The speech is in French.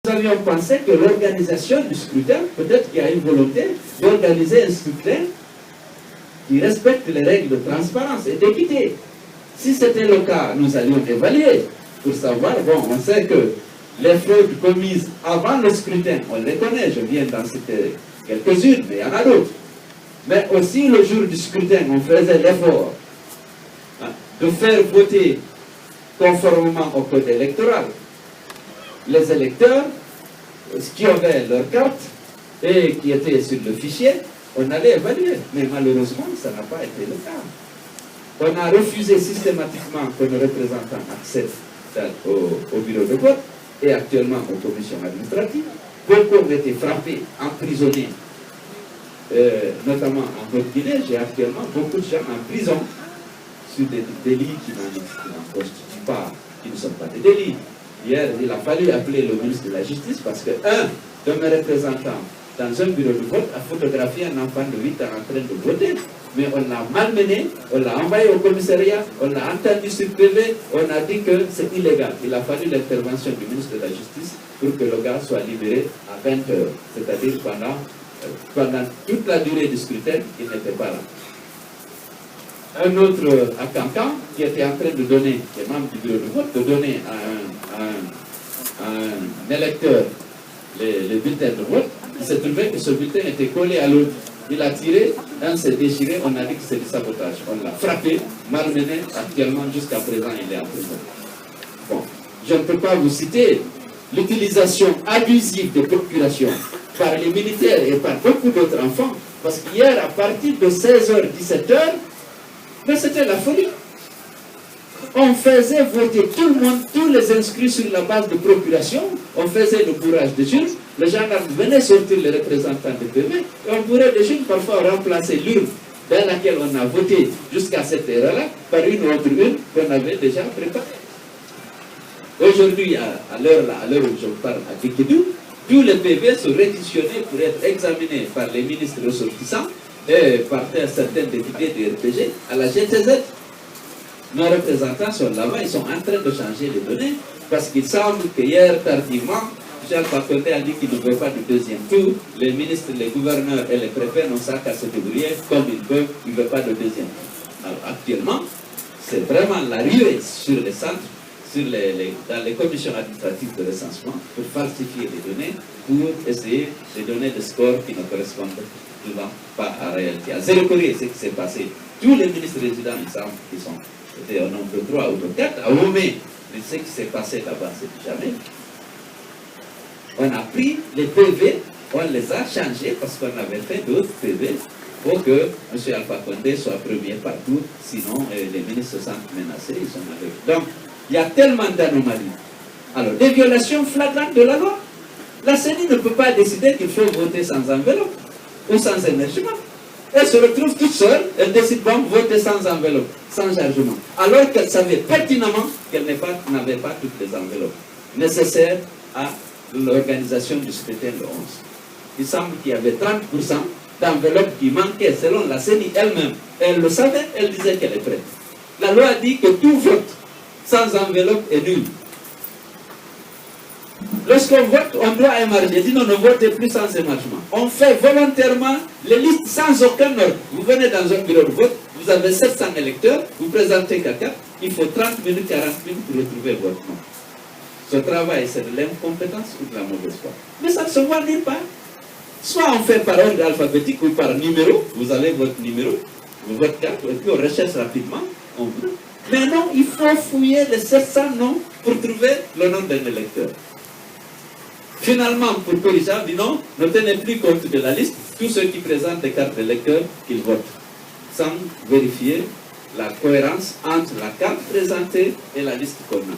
avions pensé que l'organisation du scrutin, peut-être qu'il y a une volonté d'organiser un scrutin qui respecte les règles de transparence et d'équité. Si c'était le cas, nous allions évaluer pour savoir, bon, on sait que les fraudes commises avant le scrutin, on les connaît, je viens d'en citer quelques-unes, mais il y en a d'autres. Mais aussi le jour du scrutin, on faisait l'effort de faire voter conformément au code électoral les électeurs qui avaient leur carte et qui étaient sur le fichier, on allait évaluer. Mais malheureusement, ça n'a pas été le cas. On a refusé systématiquement que nos représentants accèdent au bureau de vote et actuellement aux commissions administratives. Beaucoup ont été frappés, emprisonnés, notamment en Haute-Guinée. J'ai actuellement beaucoup de gens en prison sur des délits qui n'en constituent pas, qui ne sont pas des délits. Hier, il a fallu appeler le ministre de la Justice parce que un de mes représentants dans un bureau de vote a photographié un enfant de 8 ans en train de voter. Mais on l'a malmené, on l'a envoyé au commissariat, on l'a entendu sur PV, on a dit que c'est illégal. Il a fallu l'intervention du ministre de la Justice pour que le gars soit libéré à 20 heures. C'est-à-dire pendant toute la durée du scrutin, il n'était pas là. Un autre à Cancan, qui était en train de donner, qui est membre du bureau de vote, de donner à un électeur les bulletins de vote, il s'est trouvé que ce bulletin était collé à l'autre. Il a tiré, un s'est déchiré, on a dit que c'est du sabotage. On l'a frappé, malmené, actuellement jusqu'à présent il est en prison. Bon, je ne peux pas vous citer l'utilisation abusive des procurations par les militaires et par beaucoup d'autres enfants, parce qu'hier, à partir de 16h, 17h, mais c'était la folie. On faisait voter tout le monde, tous les inscrits sur la base de procuration, on faisait le bourrage de juges, les gendarmes venaient sortir les représentants de PV, et on pourrait de juges parfois remplacer l'urne dans laquelle on a voté jusqu'à cette heure-là, par une autre urne qu'on avait déjà préparée. Aujourd'hui, à l'heure où je parle à Kikidou, tous les PV sont réquisitionnés pour être examinés par les ministres ressortissants et par certains députés du RPG à la GTZ. Nos représentants sont là-bas, ils sont en train de changer les données parce qu'il semble qu'hier, tardivement, Jean Fakonde a dit qu'il ne veut pas du deuxième tour. Les ministres, les gouverneurs et les préfets n'ont ça qu'à se débrouiller comme ils peuvent, ils ne veulent pas de deuxième tour. Alors actuellement, c'est vraiment la ruée sur les centres, dans les commissions administratives de recensement pour falsifier les données, pour essayer de donner des scores qui ne correspondent souvent pas à la réalité. À Zéro Corée, c'est ce qui s'est passé. Tous les ministres résidents, il semble qu'ils sont c'était au nombre de 3 ou de 4, à Omé, mais ce qui s'est passé là-bas, c'est jamais. On a pris les PV, on les a changés parce qu'on avait fait d'autres PV pour que M. Alpha Condé soit premier partout, sinon les ministres se sentent menacés, ils sont avec. Donc, il y a tellement d'anomalies. Alors, des violations flagrantes de la loi. La CENI ne peut pas décider qu'il faut voter sans enveloppe ou sans émergement. Elle se retrouve toute seule, elle décide de voter sans enveloppe, sans chargement. Alors qu'elle savait pertinemment qu'elle n'avait pas toutes les enveloppes nécessaires à l'organisation du scrutin le 11. Il semble qu'il y avait 30% d'enveloppes qui manquaient selon la CENI elle-même. Elle le savait, elle disait qu'elle est prête. La loi dit que tout vote sans enveloppe est nul. Lorsqu'on vote, on doit émarger. Dit non, ne votez plus sans émargement. On fait volontairement les listes sans aucun ordre. Vous venez dans un bureau de vote, vous avez 700 électeurs, vous présentez quelqu'un, il faut 30 minutes, 40 minutes pour retrouver votre nom. Ce travail, c'est de l'incompétence ou de la mauvaise foi. Mais ça ne se voit nulle part. Soit on fait par ordre alphabétique ou par numéro, vous avez votre numéro, votre carte, et puis on recherche rapidement, on voit. Mais non, il faut fouiller les 700 noms pour trouver le nom d'un électeur. Finalement, pour corriger, on dit non, ne tenez plus compte de la liste, tous ceux qui présentent des cartes d'électeurs, qu'ils votent, sans vérifier la cohérence entre la carte présentée et la liste qu'on a.